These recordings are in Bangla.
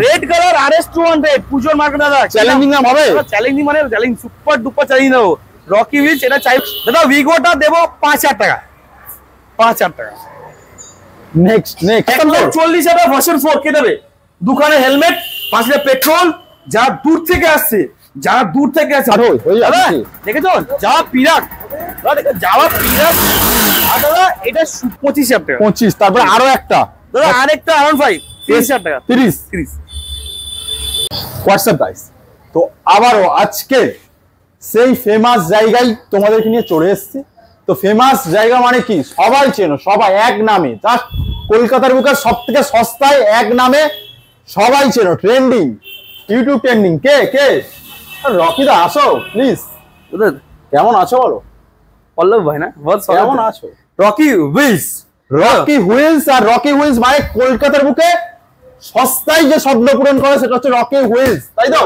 রেড কালার RS200 পুজোর মার্কেট দাদা, চ্যালেঞ্জিং দাম হবে, চ্যালেঞ্জিং মানে চ্যালেঞ্জ, সুপার ডুপার চ্যালেঞ্জ দেবো। রকি উইলস এটা চাই দাদা, উইগোটা দেবো 5000 টাকা, 5000 টাকা। নেক্সট 40,000 ভার্সন 4 কে দেবে? দুখানে হেলমেট, 5 লিটার পেট্রোল, যারা দূর থেকে আসছে, দাদা দেখেছো যাওয়া পিরাক, যাওয়া পিরাক, আর দাদা এটা 25,000 টাকা। 25, তারপরে আরো একটা দাদা আরেকটা R15 30,000 টাকা। 30 হোয়াটসঅ্যাপ গাইস। তো আবারও আজকে সেই ফেমাস জায়গায় তোমাদেরকে নিয়ে চলে এসেছি। তো ফেমাস জায়গা মানে কি, সবাই চেনো, সবাই এক নামে, জাস্ট কলকাতার বুকে সব থেকে সস্তায় এক নামে সবাই চেনো, ট্রেন্ডিং, ইউটিউব ট্রেন্ডিং। কে রকিদা আসো প্লিজ। কেমন আছো বলো? পল্লব ভাই না, কেমন আছো? রকি হুইলস আর রকি হুইলস মানে কলকাতার বুকে সস্তায় যে স্বপ্ন পূরণ করে সেটা হচ্ছে রকি হুইলস, তাই তো?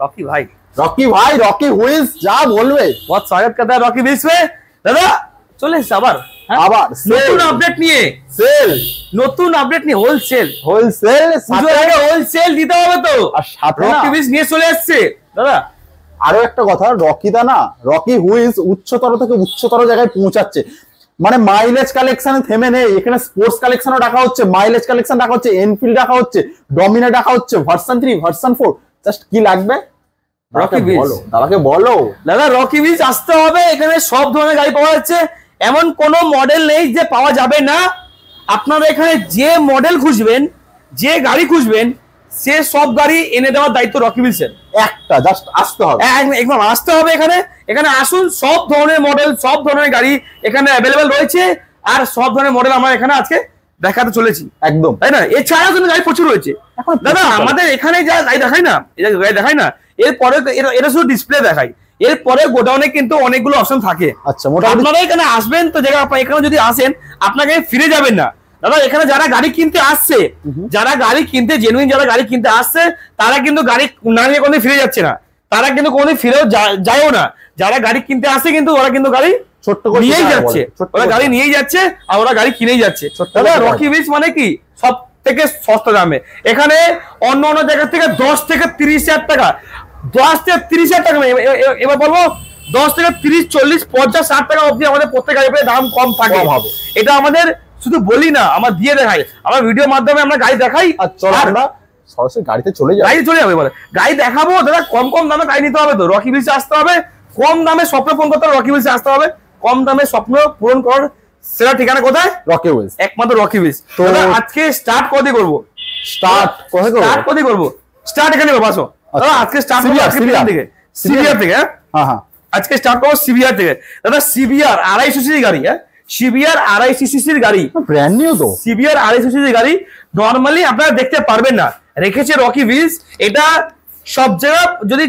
রকি ভাই রকি হুইলস যা বলবে। बहुत स्वागत करता है रॉकी व्हील्स में। দাদা চলে এসেছে আবার নতুন আপডেট নিয়ে, নতুন আপডেট নিয়ে, হোলসেল দিতে হবে তো, আর সাথে রকি হুইলস নিয়ে চলে এসেছে দাদা। আরো একটা কথা, রকিদা না, রকি হুইলস উচ্চতর থেকে উচ্চতর জায়গায় পৌঁছাচ্ছে। মানে মাইলেজ কালেকশনে থেমে নেই, এখানে স্পোর্টস কালেকশনও রাখা হচ্ছে, মাইলেজ কালেকশন রাখা হচ্ছে, এনফিল্ড রাখা হচ্ছে, ডমিনার রাখা হচ্ছে, ভার্সন 3, ভার্সন 4। জাস্ট কি লাগবে দাদাকে বলো। দাদা রকি হুইলস আসতে হবে, এখানে সব ধরনের গাড়ি পাওয়া যাচ্ছে, এমন কোনো মডেল নেই যে পাওয়া যাবে না। আপনারা এখানে যে মডেল খুঁজবেন, যে গাড়ি খুঁজবেন, সে সব গাড়ি এনে দেওয়ার দায়িত্ব রকি হুইলসের। একটা জাস্ট আসতে হবে, একদম আসতে হবে এখানে আসুন, সব ধরনের মডেল, সব ধরনের গাড়ি এখানে অ্যাভেলেবেল রয়েছে, আর সব ধরনের মডেল আমরা এখানে আজকে দেখাতে চলেছি একদম, তাই না? এছাড়াও কিন্তু গাড়ি প্রচুর রয়েছে দাদা। আমাদের এখানে যা গাড়ি দেখাই না, এরপরে এটা শুধু ডিসপ্লে দেখাই, এরপরে গোডাউনে কিন্তু অনেকগুলো অপশন থাকে। আচ্ছা, আপনারা এখানে আসবেন তো, জায়গা এখানে যদি আসেন আপনাকে ফিরে যাবেন না দাদা। এখানে যারা গাড়ি কিনতে আসছে, জেনুইন যারা গাড়ি কিনতে আসছে, তারা কিন্তু গাড়ি না নিয়ে কোনোদিন ফিরে যাচ্ছে না, তারা কিন্তু কোনোদিন ফিরেও যায়ও না। যারা গাড়ি কিনতে আসে কিন্তু ওরা কিন্তু গাড়ি ছোট্ট করে নিয়েই যাচ্ছে, ওরা গাড়ি নিয়েই যাচ্ছে, আর ওরা গাড়ি কিনেই যাচ্ছে। দাদা রকি হুইলস মানে কি, সব থেকে সস্তা দামে। এখানে অন্য জায়গা থেকে 10 থেকে 30,000 টাকা, 10 থেকে 30,000 টাকা, এবার বলবো 10 থেকে 30, 40, 50, 60 টাকা অবধি আমাদের প্রত্যেক গাড়ির দাম কম থাকে। এটা আমাদের শুধু বলি না, আমরা দিয়ে দেখাই, আমরা ভিডিওর মাধ্যমে আমরা গাড়ি দেখাই। সরাসরি গাড়িতে চলে যাবে বলে গাড়ি দেখাবো দাদা। কম দামে গাড়ি নিতে হবে তো রকি হুইলসে আসতে হবে, কম দামে স্বপ্ন পূরণ করতে হবে রকি হুইলসে আসতে হবে। কম দামে স্বপ্ন পূরণ করার সেটা ঠিকানা কোথায়? রকি হুইলস, একমাত্র রকি হুইলস। তো আজকে স্টার্ট কত করবো? স্টার্ট এখানে আসো দাদা। আজকে স্টার্ট করবো সিবিআর থেকে। হ্যাঁ, আজকে স্টার্ট করবো সিবিআর থেকে দাদা। সিবিআর 250 সিসির গাড়ি, সিবিআর 250 সিসির গাড়ি, ব্র্যান্ড নিউ তো। সিবিআর 250 সিসির গাড়ি নরমালি আপনারা দেখতে পারবেন না, রেখেছে রকি হুইলস। এটা সব জায়গা যদি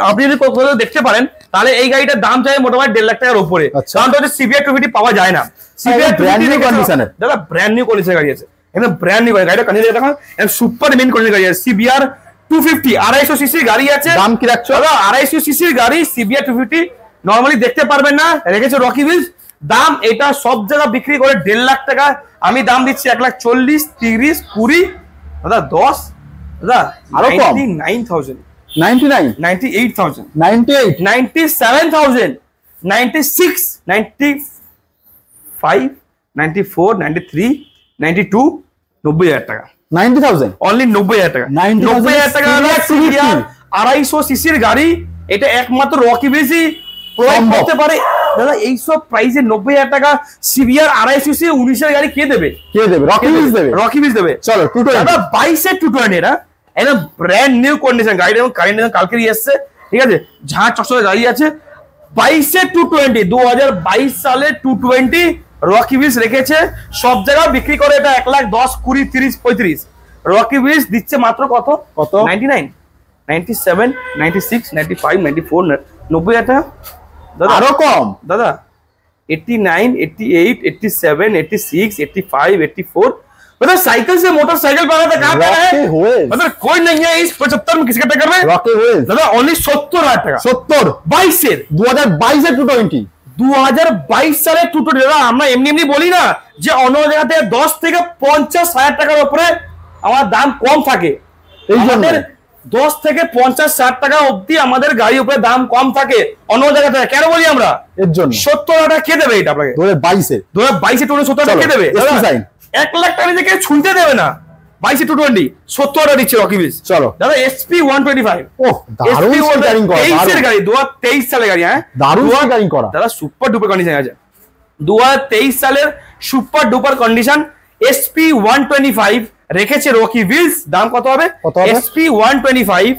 আপনি যদি কোথাও দেখতে পারেন, তাহলে এই গাড়িটার দাম চাই মোটামুটি 1.5 লাখ টাকার উপরে। কারণ সিবিআর 250 পাওয়া যায় না। সিবিআর ব্র্যান্ড নিউ কন্ডিশনের দাদা, ব্র্যান্ড নিউ কন্ডিশনের গাড়ি আছে, একদম ব্র্যান্ড নিউ গাড়িটা কন্ডিশন দেখো, সুপার মেইন কন্ডিশনের গাড়ি আছে। সিবিআর 250 250 সিসির গাড়ি আছে। দাম কি রাখছো দাদা? 250 সিসির গাড়ি সিবিআর 250 নরমালি দেখতে পারবেন না, রেখেছে রকি হুইলস। দাম এটা সব জায়গা বিক্রি করে 1.5 লাখ টাকা, আমি দাম দিচ্ছি 1,40,000, 30, 20 দাদা, 10 দাদা, আরো কম, 99,000, 99, 98,000, 98, 97,000, 96, 95, 94, 93, 92, 90,000 টাকা, 90,000 অনলি 90,000 টাকা, 90,000 টাকা। 250 সিসির গাড়ি, এটা একমাত্র রকি হুইলসই প্রোভাইড করতে পারে দাদা। এইসব প্রাইসে 90,000 টাকা সিবিআর 250 সিসি 19 এর গাড়ি কে দেবে? রকি হুইলস দেবে। চলো 220 দাদা, 22 এর 220 এটা একদম ব্র্যান্ড নিউ কন্ডিশন গাড়ি, এবং কালকে এসছে, ঠিক আছে, ঝাঁ চকচকে গাড়ি আছে। 22 এর 220, 2022 সালে 220 রকি হুইলস রেখেছে, সব জায়গায় বিক্রি করে এটা 1,10,000, 20, 30, 35। রকি হুইলস দিচ্ছে মাত্র কত? 99, 97, 96, 95, 94, 90,000 টাকা দাদা। আরো কম दादा 89, 88, 87, 86, 85, 84। मतलब साइकिल से मोटरसाइकिल पर आता कहाँ पे है? मतलब कोई नहीं है इस 75 में किसका टक्कर में? रॉकी हुइल्स दादा ओनली 70,000 টাকা। 70 22 এর 2022 এর 220 2022 সালে 220 দাদা। আমরা এমনি বলি না যে অন্য জায়গাতে 10 থেকে 50,000 টাকার উপরে আমার দাম কম থাকে, এই জন্য 10 থেকে 50-60 টাকা অবধি আমাদের গাড়ির উপরে দাম কম থাকে অন্য জায়গা থেকে। কেন বলি আমরা? এর জন্য 70 টাকা কে দেবে এটা আপনাকে? 2022 টোটাল 70 টাকা কে দেবে? 1 লাখ টাকা থেকে ছুঁতে দেবে না। 22 220 70 টাকা দিচ্ছে রকি বিলস। চলো দাদা SP 125 ওহ দারুণ স্টিয়ারিং করা, 23 এর গাড়ি 2023 সালের গাড়ি। হ্যাঁ দারুণ স্টিয়ারিং করা দাদা, সুপার ডুপার কন্ডিশন আছে। 2023 সালের সুপার ডুপার কন্ডিশন SP 125 রেখেছে রকি বিলস। দাম কত হবে? SP 125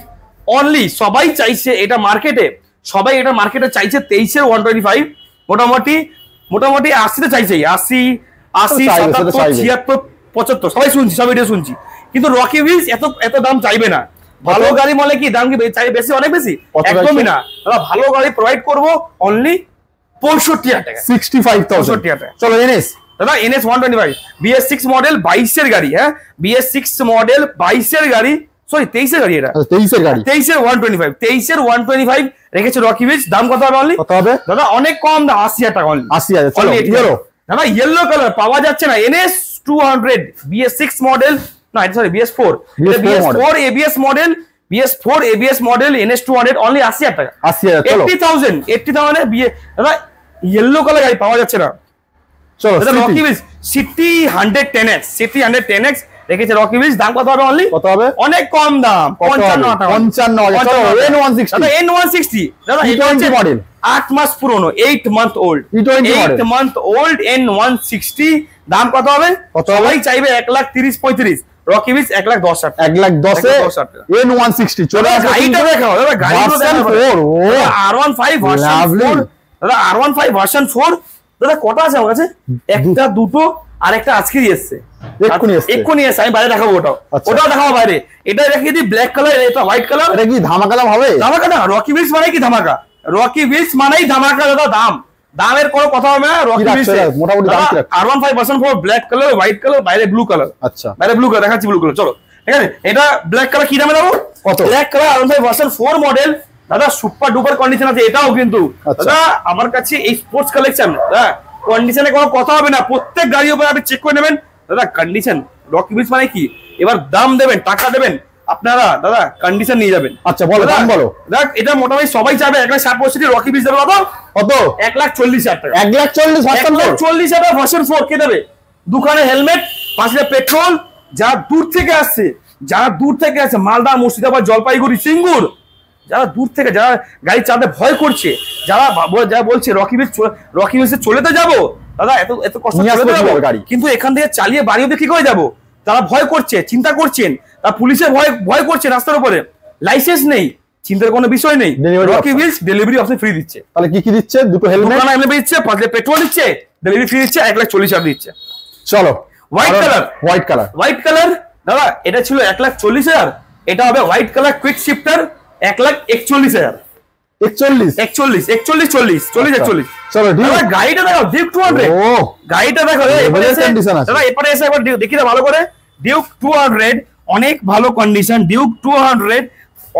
only. সবাই চাইছে এটা মার্কেটে, সবাই এটা মার্কেটে চাইছে 23 এর 125। মোটামুটি 80 চাইছে, 80 77 76 75 সবাই শুনছি, সব ভিডিও শুনছি, কিন্তু রকি বিলস এত দাম চাইবে না। ভালো গাড়ি বলে কি দাম কি চাই বেশি, অনেক বেশি? একদমই না দাদা, ভালো গাড়ি প্রোভাইড করবো অনলি 65,000 টাকা, 65,000 টাকা। চলো NS দাদা NS 125 BS6 মডেল 22 এর গাড়ি। হ্যাঁ BS6 মডেল 22 এর গাড়ি, সরি 23 এর গাড়ি। এটা 23 এর গাড়ি, 23 এর 125, 23 এর 125 রেখেছে রকি বিলস। দাম কত হবে অনলি? কত হবে দাদা? অনেক কম দাম, 80,000 টাকা অনলি। 80,000। চলো ইয়েলো দাদা, ইয়েলো কালার পাওয়া যাচ্ছে না। NS 200 BS6 মডেল, না sorry BS4 ABS model, BS4 ABS model NS 200 only 80,000 টাকা। 80,000 চলো 80,000 দাদা ইয়েলো কালার গাড়ি পাওয়া যাচ্ছে না। চলো রকি বিলস সিটি 110X রেখেছে রকি বিলস। দাম কত হবে অনলি? কত হবে? অনেক কম দাম, 55,000 টাকা। 55,000 চলো N160 দাদা N160 দাদা E20 মডেল, 8 মাস পুরনো, 8 month old, E20 model, 8 month old N160। দাম কত হবে? সবাই চাইবে 1,30,35, রকি বিলস 1,10,000 টাকা। 1,10,000 N160 চলে আসো। গাড়িটা দেখাও দাদা, গাড়িটা দেখাও। R15 ভার্সন 4 দাদা, R15 ভার্সন 4 দাদা। কটা আছে আমার কাছে? একটা, দুটো, আর একটা আজকেই এসেছে, এক্ষুনি এসেছে। আমি বাইরে দেখাবো, ওটাও দেখাবো বাইরে। এটা দেখিয়ে দিই ব্ল্যাক কালার, এটা হোয়াইট কালার। এটা কি ধামাকা দাম হবে? ধামাকা না, রকি বিলস মানে কি ধামাকা? রকি বিলস মানেই ধামাকা দাদা। দামের কোনো কথা হবে না। রকি বিলস মোটামুটি দাম কি রাখছে? R15 version 4 black colour, white colour, বাইরে ব্লু কালার। আচ্ছা বাইরে ব্লু কালার দেখাচ্ছি, ব্লু কালার। চলো ঠিক আছে, এটা ব্ল্যাক কালার কি দামে দেবো? কত? Black colour R15 version 4 model দাদা, সুপার ডুপার কন্ডিশন আছে এটাও কিন্তু। দাদা আমার কাছে এই স্পোর্টস কালেকশন, দাদা কন্ডিশনে কোনো কথা হবে না। প্রত্যেক গাড়ির উপরে আপনি চেক করে নেবেন দাদা কন্ডিশন। রকি বিলস মানে কি? এবার দাম দেবেন, টাকা দেবেন আপনারা, দাদা কন্ডিশন নিয়ে যাবেন। আচ্ছা বলো, দাম বলো। দেখ এটা মোটামুটি সবাই চাবে 1,60,65, রকি বিলস দেবে কত? 1,40,000 টাকা। 1,40,000 টাকা ভার্সন 4 কে দেবে? দুখানে হেলমেট, পাশে পেট্রোল। যারা দূর থেকে আসছে মালদা, মুর্শিদাবাদ, জলপাইগুড়ি, সিঙ্গুর, যারা দূর থেকে, যারা গাড়ি চালাতে ভয় করছে, যারা বলছে রকি বিলসে চলে তো যাবো দাদা, এত কষ্ট গাড়ি, কিন্তু এখান থেকে চালিয়ে বাড়ি অব্দি কি করে যাবো? তারা ভয় করছে, চিন্তা করছেন, তারা পুলিশের ভয় করছে, রাস্তার উপরে লাইসেন্স নেই, চিন্তার কোনো বিষয় নেই। রকি বিলস ডেলিভারি অপশন ফ্রি দিচ্ছে। তাহলে কি দিচ্ছে? দুটো হেলমেট দিচ্ছে, পাশে পেট্রোল দিচ্ছে, ডেলিভারি ফ্রি দিচ্ছে, 1,40,000 দিচ্ছে। চলো হোয়াইট কালার দাদা, এটা ছিল 1,40,000, এটা হবে হোয়াইট কালার কুইক শিফটার 1,41,000। 41 চলো গাড়িটা দেখো, ডিউক 200 গাড়িটা দেখো দাদা। এরপরে এসে একবার দেখি ভালো করে। ডিউক 200 অনেক ভালো কন্ডিশন। ডিউক 200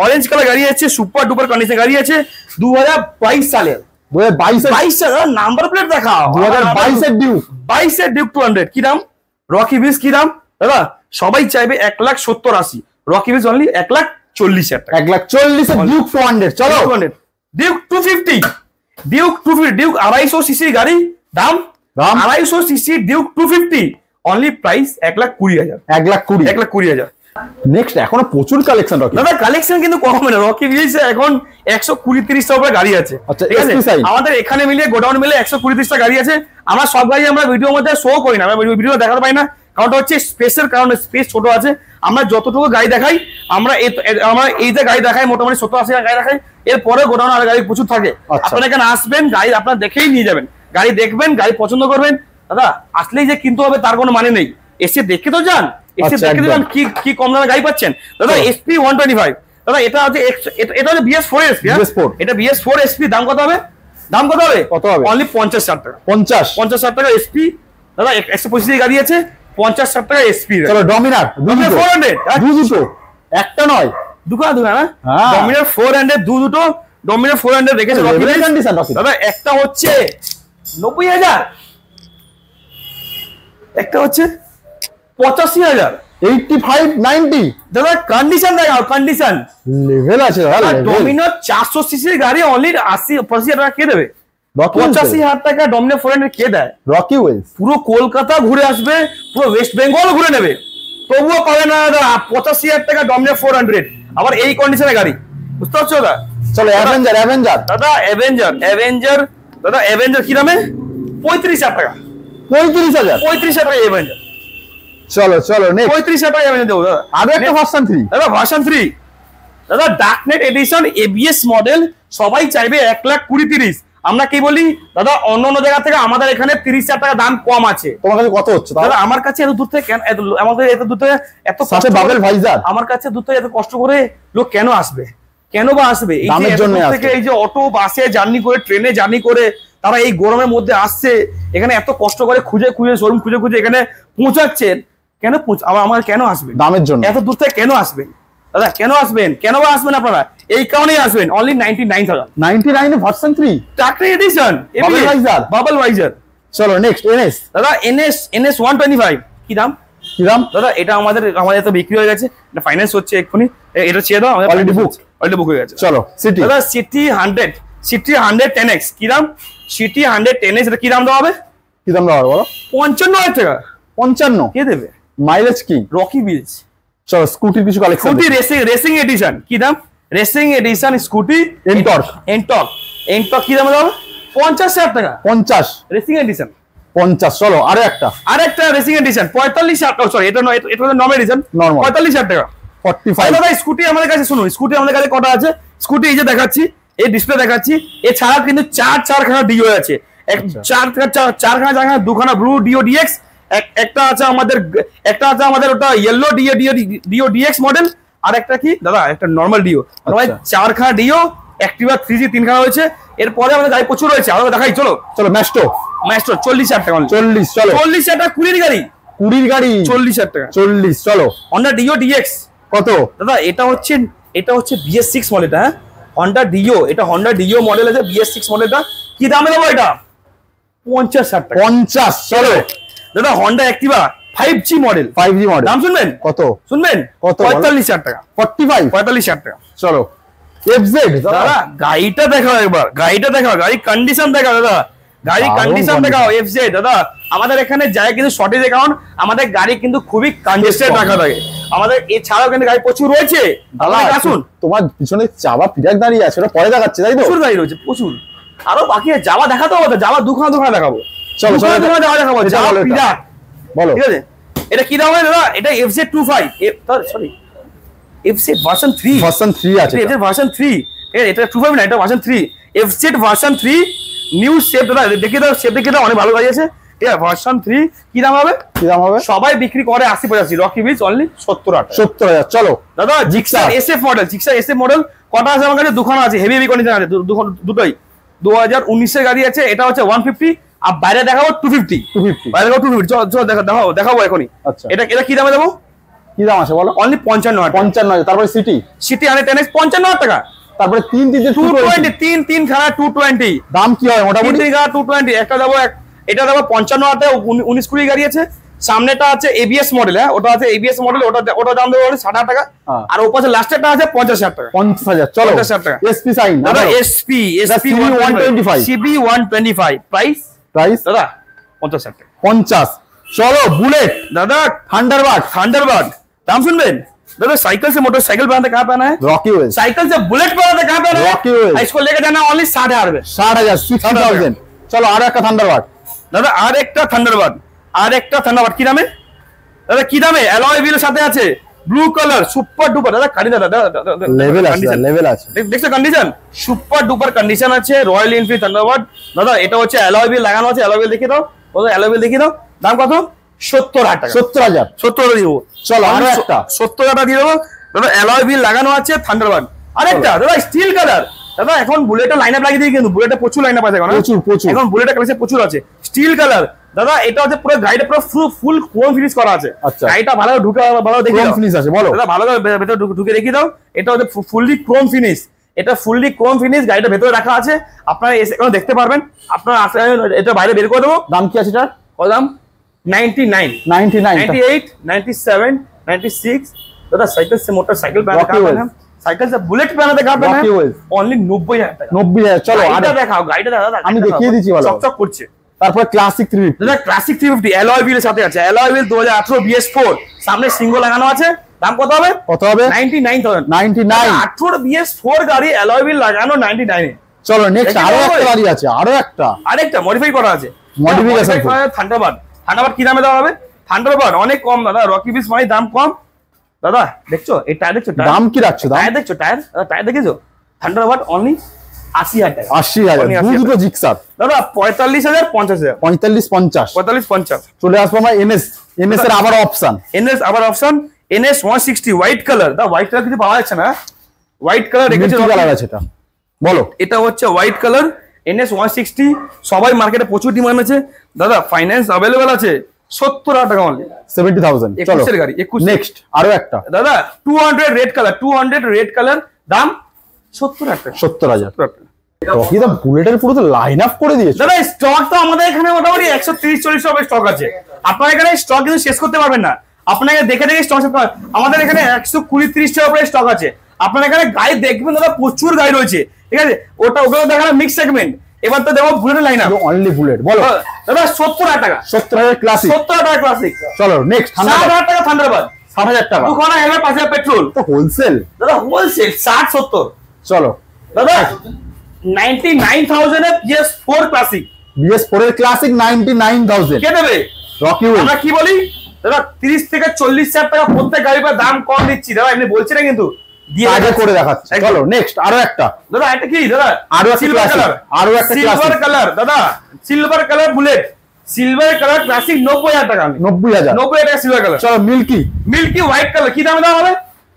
অরেঞ্জ কালার গাড়ি আছে, সুপার ডুপার কন্ডিশন গাড়ি আছে। 2022 সালের, 2022 সালের নাম্বার প্লেট দেখাও। 2022 এর ডিউক, 22 এর ডিউক 200 কি দাম? রকি বিলস কি দাম দাদা? সবাই চাইবে 1,70,80, রকি বিলস অনলি 1,40,000 টাকা। 1,40,000 এর ডিউক 200। চলো ডিউক 250, ডিউক 250 সিসি গাড়ি। দাম 250 CC Duke 250 only price 1,20,000। 1,20,000। Next এখনো প্রচুর কালেকশন রকি দাদা, কালেকশন কিন্তু কম হয় না। রকি বিলসে এখন 120-30টা উপরে গাড়ি আছে। ঠিক আছে, আমাদের এখানে মিলিয়ে গোডাউন মিলে 120-30টা গাড়ি আছে। আমরা সব গাড়ি আমরা ভিডিওর মধ্যে শো করি না, আমরা ভিডিও দেখাতে পাই না, কারণটা হচ্ছে স্পেসের কারণে। স্পেস ছোট আছে। আমরা যতটুকু গাড়ি দেখাই, আমরা এই যে গাড়ি দেখাই মোটামুটি 70-80 গাড়ি দেখাই, এরপরে গোডাউন আর গাড়ি প্রচুর থাকে। আপনারা এখানে আসবেন, গাড়ি আপনারা দেখেই নিয়ে যাবেন, গাড়ি দেখবেন, গাড়ি পছন্দ করবেন। দাদা আসলেই যে কিনতে হবে তার কোনো মানে নেই, এসে দেখে তো যান, এসে দেখে তো যান কি কম দামে গাড়ি পাচ্ছেন। দাদা SP 125 দাদা, এটা হচ্ছে BS4 SP। এটা BS4 SP। দাম কত হবে? অনলি 50,000 টাকা। 50,000 টাকা SP দাদা। 125 গাড়ি আছে, 50,000 টাকা SP। চলো ডমিনার 400 দুটো, একটা নয়, দুটো না? ডমিনার 400 দুটো, ডমিনার 400 রেখেছে দাদা। একটা হচ্ছে 90,000, একটা হচ্ছে 85,000। 85 90 দাদা কন্ডিশন দেখাও, কন্ডিশন লেভেল আছে দাদা। ডমিনার 400 সিসির গাড়ি অনলি 80-85 টাকা কে দেবে? 85,000 টাকা ডমিনার 400 কে দেয়? রকি ওয়েলস পুরো কলকাতা ঘুরে আসবে, পুরো ওয়েস্ট বেঙ্গল ঘুরে নেবে, তবুও পাবে না দাদা 85,000 টাকা ডমিনার 400। আবার এই কন্ডিশনের গাড়ি, বুঝতে পারছো দাদা? চলো অ্যাভেঞ্জার দাদা অ্যাভেঞ্জার দাদা অ্যাভেঞ্জার কি দামে? 35,000 টাকা। 35,000 টাকা অ্যাভেঞ্জার। চলো নেক্সট 35,000 টাকা অ্যাভেঞ্জার দেবো দাদা। আরো একটা ভার্সন 3 দাদা ভার্সন 3 দাদা ডার্কনেট এডিশন এবিএস মডেল। সবাই চাইবে 1,20,30। আমরা কি বলি দাদা, অন্য জায়গা থেকে আমাদের এখানে 30,000 টাকা দাম কম আছে। তোমার কাছে কত হচ্ছে দাদা আমার কাছে এত দূর থেকে কেন, আমাদের এত দূর থেকে এত কষ্ট বাবেল ভাইজার, আমার কাছে দূর থেকে এত কষ্ট করে লোক কেন আসবে? কেন বা আসবে? এই যে জন্য থেকে এই যে অটো বাসে জার্নি করে, ট্রেনে জার্নি করে তারা এই গরমের মধ্যে আসছে, এখানে এত কষ্ট করে খুঁজে শোরুম খুঁজে এখানে পৌঁছাচ্ছেন, কেন আমার কেন আসবে? দামের জন্য। এত দূর থেকে কেন আসবেন দাদা? কেন আসবেন? কেন বা আসবেন আপনারা? এই কারণেই আসবেন। অনলি 99,000 এ ভার্সন 3 টাকরি এডিশন বাবল ভাইজার। চলো নেক্সট এনএস দাদা এনএস 125 কি দাম? দাদা এটা আমাদের তো বিক্রি হয়ে গেছে, এটা ফাইন্যান্স হচ্ছে এক্ষুনি, এটা ছেড়ে দাও, আমাদের অলরেডি বুক হয়ে গেছে। চলো সিটি দাদা সিটি 100 10X কি দাম? সিটি 100 10X এটা কি দাম দেওয়া হবে? কি দাম দেওয়া হবে বলো? 55,000 টাকা। 55 কে দেবে? মাইলেজ কি? রকি বিলস। চলো স্কুটির কিছু কালেকশন। স্কুটি রেসিং এডিশন কি দাম? রেসিং এডিশন স্কুটি এনটর্ক কি দাম দেওয়া হবে? 50,000 টাকা। 50 রেসিং এডিশন 50। চলো আরেকটা রেসিং এডিশন 45,000 টাকা। সরি এটা নয়, এটা নরমাল এডিশন 45,000 টাকা। 45 দাদা স্কুটি আমাদের কাছে শুনুন, স্কুটি আমাদের কাছে কটা আছে? স্কুটি এই যে দেখাচ্ছি, এই ডিসপ্লে দেখাচ্ছি, এছাড়া কিন্তু চারখানা ডিও আছে। চারখানা জায়গা, দুখানা ব্লু ডিও ডিএক্স, একটা আছে আমাদের ওটা ইয়েলো ডিও ডিএক্স মডেল, আর একটা কি দাদা একটা নরমাল ডিও। চারখানা ডিও, অ্যাক্টিভা 3G 3খানা হয়েছে। এরপরে আমাদের গাড়ি প্রচুর রয়েছে, আরো দেখাই। চলো ম্যাস্ট্রো 40,000 টাকা। 40 চলো 40,000 টাকা কুড়ির গাড়ি 40,000 টাকা। 40 চলো হন্ডা ডিও ডিএক্স কত দাদা? এটা হচ্ছে BS6 মডেলটা। হ্যাঁ হন্ডা ডিও, এটা হন্ডা ডিও মডেল আছে, BS6 মডেলটা। কি দামে দেবো এটা? 50,000 টাকা। 50 চলো দাদা হন্ডা অ্যাক্টিভা 5G মডেল দাম শুনবেন কত? 45,000 টাকা। 45,000 টাকা। চলো FZ দাদা গাড়িটা দেখাও একবার, গাড়ি কন্ডিশন দেখাও দাদা, FZ দাদা। আমাদের এখানে যায় কিন্তু শর্টেজ, কারণ আমাদের গাড়ি কিন্তু খুবই কনজেস্টেড রাখা থাকে আমাদের। এছাড়াও কিন্তু গাড়ি প্রচুর রয়েছে। আসুন, তোমার পিছনে জাভা পিরাক দাঁড়িয়ে আছে, ওটা পরে দেখাচ্ছে তাই তো? প্রচুর গাড়ি রয়েছে, প্রচুর। আরো বাকি জাভা দেখাতে হবে, জাভা দুখানা দেখাবো। চলো দেখাবো জাভা পিরাক, বলো ঠিক আছে। এটা কি দাম হয় দাদা? এটা FZ 25 সরি FZ ভার্সন 3 আছে, এটা ভার্সন 3, এটা 25 না, এটা version 3 FZ version 3 new shape. দাদা দেখে দাও, শেপ দেখে দাও, অনেক ভালো গাড়ি আছে। ঠিক আছে ভার্সন 3 কি দাম হবে? সবাই বিক্রি করে 80-85, রকি বিচ অনলি 70,000। চলো দাদা জিক্সার SF মডেল কটা আছে আমার কাছে? দুখানা আছে, হেভি কন্ডিশন আছে দুটোই। 2019 এর গাড়ি আছে, এটা হচ্ছে 150, আর বাইরে দেখাবো 250। বাইরে দেখাবো 250। চলো দেখাবো এখনই। আচ্ছা এটা কি দামে দেবো? কি দাম আছে বলো? অনলি 55,000। তারপরে সিটি 110X 55,000 টাকা। তারপরে 220 তিন খানা 220 দাম কি হয় মোটামুটি? 220 একটা দেবো, এটা দেবো 55,000 টাকা। 19-20 গাড়ি আছে। সামনেটা আছে ABS মডেল, হ্যাঁ ওটা আছে ABS মডেল, ওটা দাম দেবো 60,000 টাকা। আর ওর পাশে লাস্টেরটা আছে 50,000 টাকা। 50,000 চলো 50,000 টাকা। SP সাইন দাদা, SP 125 CB 125 প্রাইস দাদা 50,000 টাকা। 50। चलो बुलेट दादा, थंडरबर्ड दाम सुनबेन दादा। साइकिल से मोटरसाइकिल बनाते कहाँ पहना है? Rocky well. साइकिल से बुलेट बनाते कहाँ पहना है? Rocky well. इसको लेकर जाना ओनली 60,000 में। 60,000 60,000। चलो আর একটা থান্ডারবার্ড দাদা, আর একটা থান্ডারবার্ড কি দামে দাদা? কি দামে? অ্যালয় হুইলের সাথে আছে, ব্লু কালার, সুপার ডুপার দাদা। গাড়ি দাদা লেভেল আছে, দেখছো কন্ডিশন সুপার ডুপার কন্ডিশন আছে। রয়্যাল এনফিল্ড থান্ডারবার্ড দাদা, এটা হচ্ছে অ্যালয় হুইল লাগানো আছে। অ্যালয় হুইল দেখিয়ে দাও, অ্যালয় হুইল দেখিয়ে দাও। দাম কত? 70,000 টাকা। 70,000 দিব। চলো আরো একটা 70,000 দিয়ে দেবো দাদা। অ্যালয় হুইল লাগানো আছে থান্ডারবার্ড। আরেকটা দাদা স্টিল কালার দাদা। এখন বুলেটের লাইন আপ লাগিয়ে দিয়ে, কিন্তু বুলেটে প্রচুর লাইন আপ আছে এখন বুলেটের কালেকশন প্রচুর আছে। স্টিল কালার দাদা, এটা হচ্ছে পুরো গাড়িটা পুরো ফুল ক্রোম ফিনিশ করা আছে। গাড়িটা ভালো ঢুকে ভালো দেখে ফিনিশ আছে বলো দাদা, ভালো ভেতরে ঢুকে দেখিয়ে দাও। এটা হচ্ছে ফুললি ক্রোম ফিনিশ, গাড়িটা ভেতরে রাখা আছে। আপনারা এসে দেখতে পারবেন। আপনারা এটা বাইরে বের করে দেবো। দাম কি আছে এটার? কত দাম? 99 98 97 96 दादा साइकिल से मोटरसाइकिल पे आते हैं साइकिल से बुलेट पे आते हैं ओनली 90000 টাকা 90000 চলো গাড়িটা দেখাও গাড়িটা দাদা আমি দেখিয়ে দিচ্ছি ভালো চকচক করছে তারপর ক্লাসিক 350 দাদা ক্লাসিক 350 অ্যালয় হুইলের সাথে আছে অ্যালয় হুইল 2018 BS4 সামনে সিঙ্গল লাগানো আছে দাম কত হবে 99000 99 18 BS4 গাড়ি অ্যালয় হুইল লাগানো 99 এ চলো নেক্সট আরো একটা গাড়ি আছে আরেকটা মডিফাই করা আছে মডিফিকেশন থান্ডারবার্ড কি দামে দেওয়া হবে থান্ডারবার্ড অনেক কম দাদা রকি বিস মানে দাম কম দাদা দেখছো এই টায়ার দেখছো দাম কি রাখছো টায়ার দেখছো টায়ার দেখেছো থান্ডারবার্ড অনলি 80000 টাকা 80000 দুটো জিক্সার দাদা 45000 50000 45 50 চলে আসবো আমরা এনএস এর আবার অপশন NS 160 হোয়াইট কালার দা হোয়াইট কালার কিছু পাওয়া যাচ্ছে না হোয়াইট কালার রেখেছে কালার আছে এটা বলো এটা হচ্ছে হোয়াইট কালার NS 160 সবাই মার্কেটে প্রচুর ডিমান্ড আছে দাদা ফাইন্যান্স अवेलेबल আছে 70000 টাকা অনলি 70000 চলো গাড়ি 21 নেক্সট আরো একটা দাদা 200 রেড কালার দাম 70000 টাকা 70000 রকি দা বুলেটের পুরো তো লাইন আপ করে দিয়েছে দাদা স্টক তো আমাদের এখানে মোটামুটি 130-40 সব স্টক আছে আপনার এখানে স্টক কিন্তু শেষ করতে পারবেন না আপনাকে দেখে স্টক আমাদের এখানে 120-30 টাকা করে স্টক আছে আপনার এখানে গাড়ি দেখবেন দাদা প্রচুর গাড়ি রয়েছে ঠিক আছে ওগুলো দেখানো মিক্স সেগমেন্ট এবার তো দেখো বুলেটের লাইন আপ অনলি বুলেট বলো দাদা 70000 টাকা 70000 ক্লাসিক 70000 টাকা ক্লাসিক চলো নেক্সট 70000 টাকা থান্ডারবার্ড 70000 টাকা দুখানা হেলমেট 5000 পেট্রোল তো হোলসেল দাদা হোলসেল 60-70 চলো দাদা 99000 এর PS4 ক্লাসিক BS4 এর ক্লাসিক 99000 কে দেবে রকি উইল আমরা কি বলি দাদা 30 থেকে 40000 টাকা প্রত্যেক গাড়ির পর দাম কম দিচ্ছি দাদা এমনি বলছি না কিন্তু দিয়ে আগে করে দেখাচ্ছি চলো নেক্সট আরো একটা দাদা এটা কি দাদা আরো একটা সিলভার কালার দাদা silver colour bullet silver colour classic 90000 টাকা 90000 টাকা সিলভার কালার চলো মিল্কি হোয়াইট কালার কি দাম দেওয়া হবে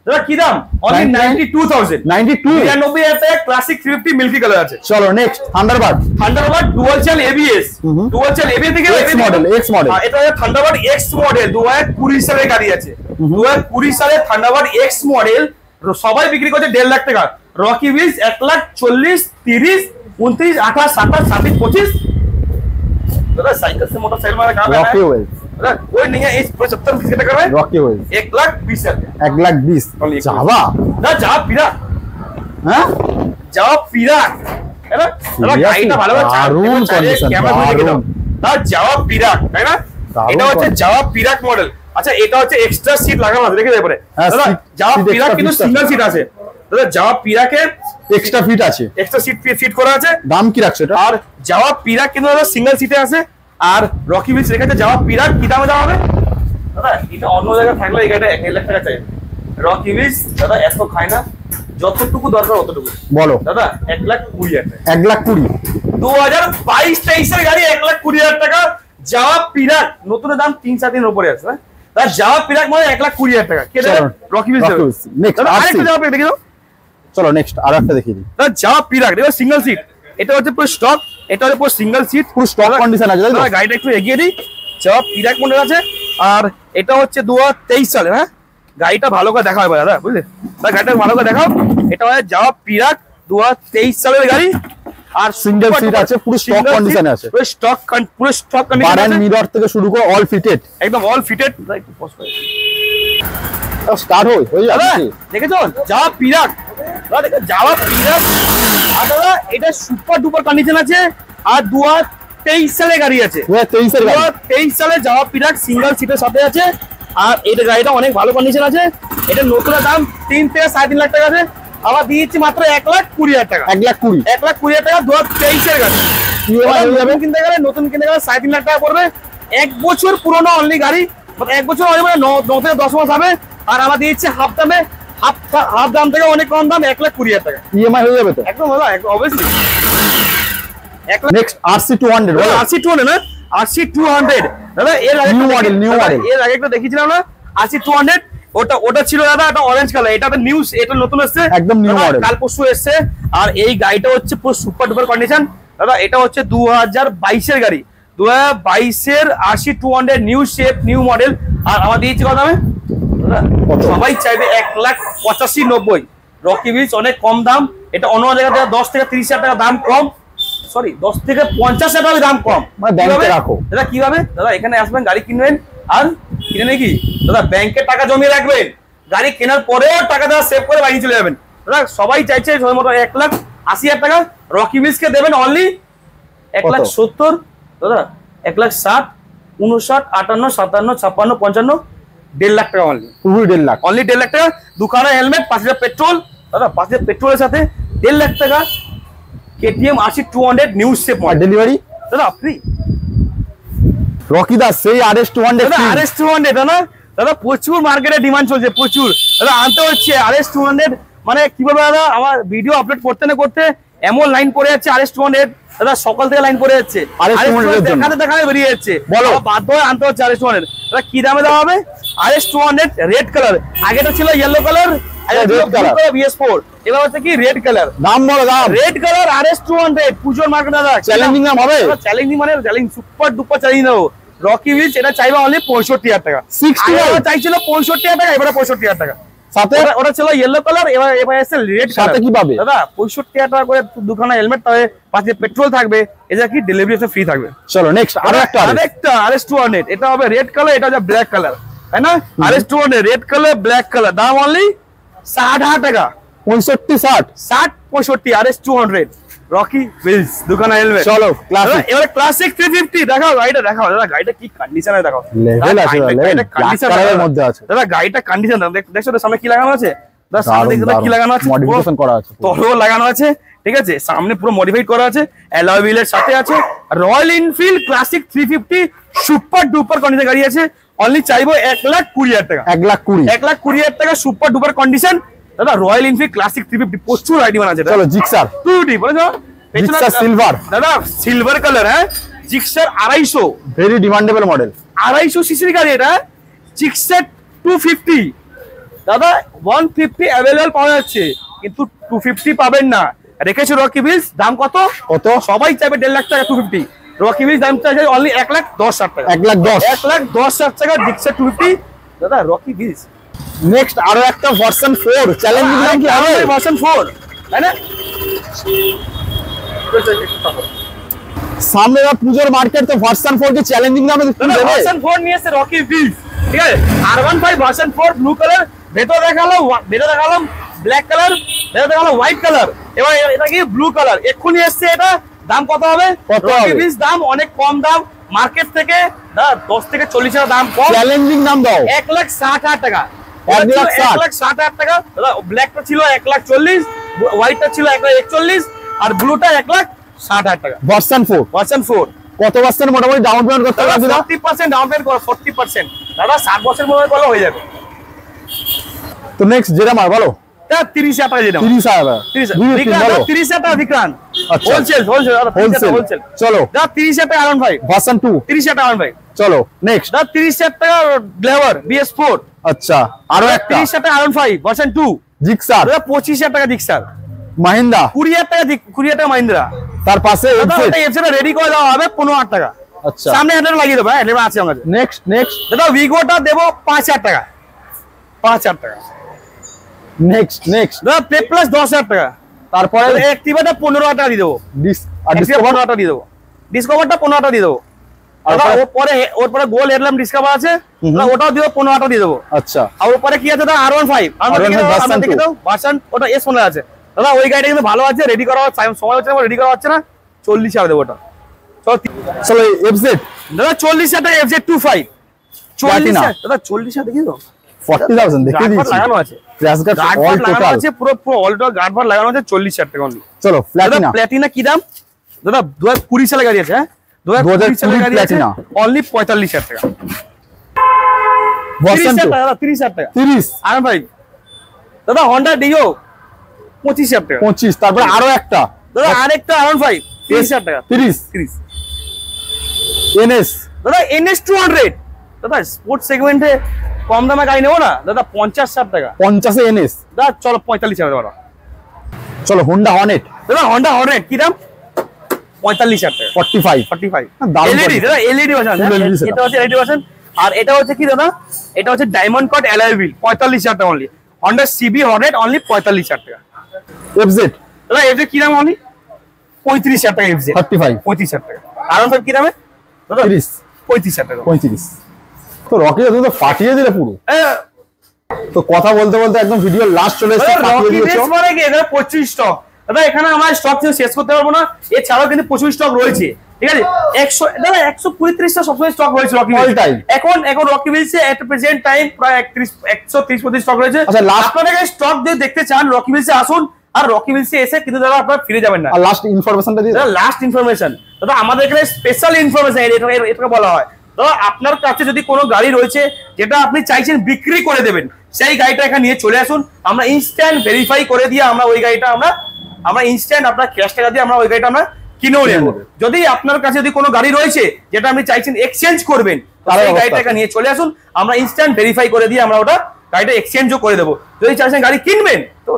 দাদা কি দাম অনলি 92000 99000 টাকা ক্লাসিক 350 মিল্কি কালার আছে চলো next Thunderbird dual channel ABS থেকে X মডেল এটা হচ্ছে থান্ডারবার্ড X মডেল 2020 সালের গাড়ি আছে 2020 সালের থান্ডারবার্ড X মডেল সবাই বিক্রি করছে 1.5 লাখ টাকা রকি উইলস 1,40,000 30 29 28 27 26 25 दादा साइकिल से मोटरसाइकिल में कहां है रॉकी उइल्स दादा कोई नहीं है इस 75 किसके टक्कर में रॉकी उइल्स 1,20,000 1,20,000 जावा ना जावा पीरा हैं जावा पीरा है ना दादा গাড়িটা ভালো আছে দারুণ কন্ডিশন দারুণ না যাওয়া পিরাক তাই না এটা হচ্ছে যাওয়া পিরাক মডেল আচ্ছা এটা হচ্ছে এক্সট্রা সিট লাগানো আছে দেখে পরে দাদা যাওয়া পিরাক কিন্তু সিঙ্গেল সিট আছে দাদা যাওয়া পিরাকে এক্সট্রা ফিট আছে এক্সট্রা সিট ফিট করা আছে দাম কি রাখছো এটা আর যাওয়া পিরাক কিন্তু দাদা সিঙ্গেল সিটে আছে আর রকি উইলস রেখেছে যাওয়া পিরাক কি দামে দেওয়া হবে দাদা এটা অন্য জায়গায় থাকলে এই গাড়িটা 1 লাখ টাকা চাই রকি উইলস দাদা এত খায় না যতটুকু দরকার ততটুকু বলো দাদা 1,20,000 টাকা 1,20,000 2022-23 এর গাড়ি 1,20,000 টাকা যাওয়া পিরাক নতুন দাম 3-4 দিন উপরে আছে তার যাওয়া পিরাক মানে 1,20,000 টাকা কে দেবে রকি উইলস নেক্সট আরেকটা যাওয়া পিরাক দেখো চলো নেক্সট আর একটা দেখিয়ে দিই দাদা যাওয়া পিরাক দেখো সিঙ্গেল সিট এটা হচ্ছে পুরো স্টক এটা হচ্ছে পুরো সিঙ্গেল সিট পুরো স্টক কন্ডিশন আছে দাদা গাড়িটা একটু এগিয়ে দিই যাওয়া পিরাক মডেল আছে আর এটা হচ্ছে 2023 সালের হ্যাঁ গাড়িটা ভালো করে দেখা হবে দাদা বুঝলে দাদা গাড়িটা ভালো করে দেখাও এটা হয় যাওয়া পিরাক 2023 সালের গাড়ি আর সিঙ্গেল সিট আছে পুরো স্টক কন্ডিশনে আছে পুরো stock condition bar and mirror থেকে শুরু করে অল ফিটেড একদম অল ফিটেড একটু পজ করে স্টার্ট হয়ে যাচ্ছে দেখেছো যাওয়া পিরাক দাদা দেখো যাওয়া পিরাক আর দাদা এটা সুপার ডুপার কন্ডিশন আছে আর 2023 সালের গাড়ি আছে 2023 সালে যাওয়া পিরাক সিঙ্গেল সিটের সাথে আছে আর এটা গাড়িটা অনেক ভালো কন্ডিশন আছে এটা নতুন দাম 3 থেকে 3.5 লাখ টাকা আছে আবার দিয়েছি মাত্র 1,20,000 টাকা 1,20,000 টাকা 2023 এর গাড়ি কিনতে গেলে নতুন কিনতে গেলে 3.5 লাখ টাকা পড়বে 1 বছর পুরনো অনলি গাড়ি 1 বছর মানে 9 থেকে 10 মাস হবে আর আমরা দিয়েছি হাফ দামে হাফ দাম থেকে অনেক কম দাম 1,20,000 টাকা ইএমআই হয়ে যাবে তো একদম দাদা অবভিয়াসলি নেক্সট RC200 RC200 না RC200 দাদা এর আগে নিউ মডেল এর আগে একটা দেখিয়েছিলাম না RC200 ওটা ছিল দাদা এটা অরেঞ্জ কালার এটা তো নিউজ এটা নতুন এসেছে একদম নিউ মডেল কাল পরশু এসেছে আর এই গাড়িটা হচ্ছে পুরো সুপার ডুপার কন্ডিশন দাদা এটা হচ্ছে 2022 এর গাড়ি 2022 এর RC200 new shape new model আর আমরা দিয়েছি কত দামে দাদা সবাই চাইবে 1,85,90 রকি উইলস অনেক কম দাম এটা অন্য জায়গা থেকে 10 থেকে 30,000 টাকা দাম কম সরি 10 থেকে 50,000 টাকা দাম কম মানে ব্যাংকে রাখো দাদা কিভাবে দাদা এখানে আসবেন গাড়ি কিনবেন আর কিনে নাকি দাদা ব্যাংকে টাকা জমিয়ে রাখবেন, গাড়ি কেনার পরেও টাকা দেওয়া সেভ করে বাড়ি চলে যাবেন। দাদা সবাই চাইছে সময় মতো 1,80,000 টাকা রকি উইলসকে দেবেন অনলি 1,70,000। দাদা 1,60,000, 59, 58, 57, 56, 55, 1.5 লাখ টাকা অনলি, পুরো 1.5 লাখ, অনলি 1.5 লাখ টাকা। দুখানা হেলমেট, 5,000 পেট্রোল। দাদা 5,000 পেট্রোলের সাথে 1.5 লাখ টাকা KTM RC 200 new shape model, delivery দাদা ফ্রি। রকি দা সেই RS 200, দাদা RS 200 দাদা, দাদা প্রচুর মার্কেটে ডিমান্ড চলছে, প্রচুর দাদা আনতে হচ্ছে। RS 200 মানে কি বলবো দাদা, আমার ভিডিও আপলোড করতে না করতে এমন লাইন পড়ে যাচ্ছে RS 200, দাদা সকাল থেকে লাইন পড়ে যাচ্ছে, দেখাতে বেরিয়ে যাচ্ছে, বলো বাধ্য হয়ে আনতে হচ্ছে RS 200। দাদা কি দামে দেওয়া হবে? RS 200 রেড কালার, আগেটা ছিল ইয়েলো কালার, BS4, এবার হচ্ছে কি রেড কালার। দাম বলো দাম। রেড কালার RS 200 পুজোর মার্কেট দাদা, চ্যালেঞ্জিং দাম হবে, চ্যালেঞ্জিং মানে চ্যালেঞ্জ, সুপার ডুপার চ্যালেঞ্জ দেবো। রকি উইলস এটা চাইবা অনলি 65,000 টাকা, 60 চাইছিল 65,000 টাকা, এবারে 65,000 টাকা। সাথে ওটা ছিল ইয়েলো কালার, এবার এসে রেড কালার। সাথে কি পাবে দাদা 65,000 টাকা করে দুখানা হেলমেট পাবে, 5 পেট্রোল থাকবে, এটা কি ডেলিভারি ফ্রি থাকবে। চলো নেক্সট আরেকটা RS 200, এটা হবে রেড কালার, এটা হবে ব্ল্যাক কালার, তাই না? RS 200 red colour black colour, দাম অনলি 60,000 টাকা, 65, 60, 65 RS 200 রকি উইলস দুখানা হেলমেট। চলো ক্লাসিক, এবারে ক্লাসিক 350 দেখাও, গাড়িটা দেখাও দাদা, গাড়িটা কি কন্ডিশনে দেখাও, লেভেল আছে, লেভেল মধ্যে আছে দাদা, গাড়িটা কন্ডিশন দেখছো তো, সামনে কি লাগানো আছে দাদা, সামনে দেখো কি লাগানো আছে, মডিফিকেশন করা আছে, তলো লাগানো আছে, ঠিক আছে, সামনে পুরো মডিফাইড করা আছে, অ্যালয় হুইলের সাথে আছে। Royal Enfield classic 350 super duper condition গাড়ি আছে, অনলি চাইবো 1,20,000 টাকা, 1,20,000 টাকা সুপার ডুপার কন্ডিশন। দাদা রয়্যাল এনফিল্ড ক্লাসিক 350 প্রচুর আইডিয়া আছে। চলো জিক্সার 2D বলেছো, জিক্সার সিলভার, দাদা সিলভার কালার, হ্যাঁ জিক্সার 250, ভেরি ডিমান্ডেবল মডেল, 250 সিসির গাড়ি এটা, জিক্সার 250। দাদা 150 অ্যাভেলেবল পাওয়া যাচ্ছে, কিন্তু 250 পাবেন না। রেখেছো রকি উইলস, দাম কত? সবাই চাইবে 1.5 লাখ টাকা 250, রকি উইলস দাম চাইছে অনলি 1,10,000 টাকা, 1,10,000 টাকা জিক্সার 250। দাদা রকি উইলস। নেক্সট আরো একটা ভার্সন 4 চ্যালেঞ্জিং দাম কি হবে? ভার্সন 4 তাই না? সামনে পুজোর মার্কেট, তো ভার্সন 4 কি চ্যালেঞ্জিং দামে দেবে? ভার্সন 4 নিয়ে এসে রকি উইলস, ঠিক আছে। R15 ভার্সন 4 ব্লু কালার, ভেতর দেখালাম ব্ল্যাক কালার, ভেতর দেখালাম হোয়াইট কালার, এবার এটা কি ব্লু কালার এক্ষুনি এসছে। এটা দাম কত হবে? রকি উইলস দাম অনেক কম দাম মার্কেট থেকে, দাদা 10 থেকে 40,000 দাম কম। চ্যালেঞ্জিং দাম দাও 1,60,000 টাকা, 1,60,000 টাকা। দাদা ব্ল্যাকটা ছিল 1,40,000, হোয়াইটটা ছিল 1,41, আর ব্লুটা 1,60,000 টাকা। ভার্সন 4 কত পার্সেন্ট মোটামুটি ডাউন পেমেন্ট করতে হবে? 40% ডাউন পেমেন্ট করো, 40%। দাদা 7 বছর মোবাইল করলে হয়ে যাবে। তো নেক্সট যেটা মার বলো, 30,000 টাকা যেটা, 30,000 30,000 টাকা বিক্রান, আচ্ছা হোলসেল হোলসেল। চলো দাদা 30,000 টাকা আরন ভাই ভার্সন 2, 30,000 টাকা আরন ভাই। চলো নেক্সট দাদা 30,000 টাকা গ্লেভার BS4, আচ্ছা আরো একটা 30,000 টাকা আরন ভাই ভার্সন 2। জিক্সার দাদা 25,000 টাকা জিক্সার। মাহিন্দ্রা 20,000 টাকা 20,000 টাকা মাহিন্দ্রা। তার পাশে এফজেড রেডি করে দেওয়া হবে 15,000 টাকা। আচ্ছা সামনে হেডলাইট লাগিয়ে দেবো, হেডলাইট আছে আমাদের। নেক্সট দাদা ভিগোটা দেবো 5,000 টাকা, 5,000 টাকা। নেক্সট দাদা প্লে প্লাস 10,000 টাকা। তারপরে অ্যাক্টিভাটা 15,000 টাকা দিয়ে দেবো, ডিসকভার 15,000 টাকা দিয়ে দেবো, ডিসকভারটা 15,000 টাকা দিয়ে দেবো। ওর পরে গোল্ড হেডল্যাম্প ডিসকভার আছে, ওটাও দিব 15,000 টাকা দিয়ে দেবো। আচ্ছা আর ওর পরে কি আছে দাদা R15 ভার্সন, ওটা S মনে আছে। দাদা ওই গাড়িটা কিন্তু ভালো আছে, রেডি করা সময় হচ্ছে না, রেডি করা হচ্ছে না, 40,000 দেবো ওটা। চলো এফজেড দাদা 40,000 টাকা FZ 25, 40,000 দাদা 40,000 দেখিয়ে দাও, 40,000 দেখে দিয়েছি, লাগানো আছে, ক্র্যাশ গার্ড অল টোটাল আছে, পুরো অল টোটাল গার্ড ভার লাগানো আছে, 40,000 টাকা অনলি। চলো প্ল্যাটিনা কি দাম? দাদা 2020 সালে গাড়ি আছে, হ্যাঁ 2020 সালে গাড়ি আছে, অনলি 45,000 টাকা। ভার্সন 2 দাদা 30,000 টাকা 30 আরে ভাই। দাদা Honda Dio 25,000 টাকা। 25 তারপর আরো একটা দাদা আরেকটা R15 30,000 টাকা, 30 NS দাদা NS 200। দাদা স্পোর্টস সেগমেন্টে কম দামে গাড়ি নেবো না দাদা, 50,000 টাকা। 50 NS দাদা চলো 45,000 টাকা। চলো হোন্ডা হর্নেট, দাদা Honda Hornet কি দাম? 45,000 টাকা, 45 LED। দাদা LED ভার্সন, এটা হচ্ছে LED ভার্সন। আর এটা হচ্ছে কি দাদা, এটা হচ্ছে ডায়মন্ড কাট অ্যালয় হুইল, 45,000 টাকা only. Honda CB Hornet only 45,000 টাকা। FZ দাদা FZ কি দাম অনলি? 35,000 টাকা FZ, 35 35,000 টাকা। আর কি দামে? দাদা 30 35,000 টাকা, 35 তো রকি তুমি তো ফাটিয়ে দিলে পুরো। তো কথা বলতে বলতে একদম ভিডিও লাস্ট চলে এসেছে, ফাটিয়ে দিয়েছো। মানে কি এখানে 25 স্টক দাদা, এখানে আমরা স্টক শেষ করতে পারবো না, এছাড়াও কিন্তু প্রচুর স্টক রয়েছে, ঠিক আছে। 100 দাদা 135টা সবসময় স্টক রয়েছে রকি টাইম। এখন রকি বিলসে এট প্রেজেন্ট টাইম প্রায় 130 স্টক রয়েছে। আচ্ছা, আপনারা স্টক দিয়ে দেখতে চান রকি বিলসে আসুন, আর রকি বিলসে এসে কিন্তু দাদা আপনারা ফিরে যাবেন না। আর লাস্ট ইনফরমেশনটা দিয়ে দাও। লাস্ট ইনফরমেশন দাদা, আমাদের এখানে স্পেশাল ইনফরমেশন এটাকে বলা হয়। দাদা আপনার কাছে যদি কোনো গাড়ি রয়েছে যেটা আপনি চাইছেন বিক্রি করে দেবেন, সেই গাড়িটা এখানে নিয়ে চলে আসুন, আমরা ইনস্ট্যান্ট ভেরিফাই করে দিয়ে আমরা ওই গাড়িটা আমরা ইনস্ট্যান্ট আপনার ক্যাশ টাকা দিয়ে আমরা ওই গাড়িটা আমরা কিনেও নেব। যদি আপনার কাছে যদি কোনো গাড়ি রয়েছে যেটা আপনি চাইছেন এক্সচেঞ্জ করবেন, সেই গাড়িটাকে নিয়ে চলে আসুন, আমরা ইনস্ট্যান্ট ভেরিফাই করে দিয়ে আমরা ওটা গাড়িটা এক্সচেঞ্জও করে দেবো। যদি চাইছেন গাড়ি কিনবেন তো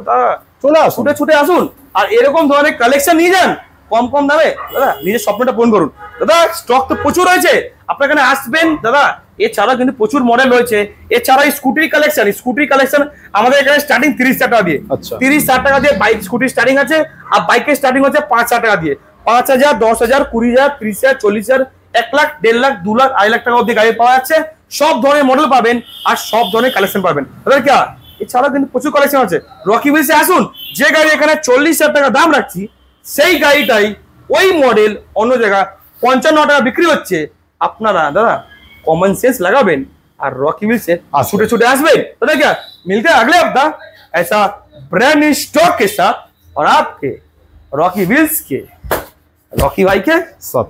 চলে আসুন, ছুটে আসুন, আর এরকম ধরনের কালেকশন নিয়ে যান কম দামে। দাদা নিজের স্বপ্নটা পূরণ করুন। দাদা স্টক তো প্রচুর রয়েছে, আপনার এখানে আসবেন দাদা। এছাড়া কিন্তু প্রচুর মডেল রয়েছে। এছাড়া স্কুটি কালেকশন আমাদের এখানে স্টার্টিং 30,000 টাকা দিয়ে, 30,000 টাকা দিয়ে বাইক স্কুটি স্টার্টিং আছে। আর বাইকের স্টার্টিং হচ্ছে 5,000 টাকা দিয়ে, 5,000, 10,000, 20,000, 30,000, 40,000, 1 লাখ, 1.5 লাখ, 2 লাখ, 2.5 লাখ টাকা অব্দি গাড়ি পাওয়া যাচ্ছে। সব ধরনের মডেল পাবেন আর সব ধরনের কালেকশন পাবেন দাদা। কি এছাড়াও কিন্তু প্রচুর কালেকশন আছে। রকি বিলসে আসুন, যে গাড়ি এখানে 40,000 টাকা দাম রাখছি, সেই গাড়িটাই ওই মডেল অন্য জায়গায় 55 টাকা বিক্রি হচ্ছে। আপনারা দাদা कॉमन सेंस लगाবেন আর रॉकी व्हील्स से छोटे-छोटे আসবেন। पता क्या मिलते हैं अगले हफ्ता ऐसा ब्रांड न्यू स्टॉक के साथ और आपके रॉकी व्हील्स के रॉकी भाई के साथ।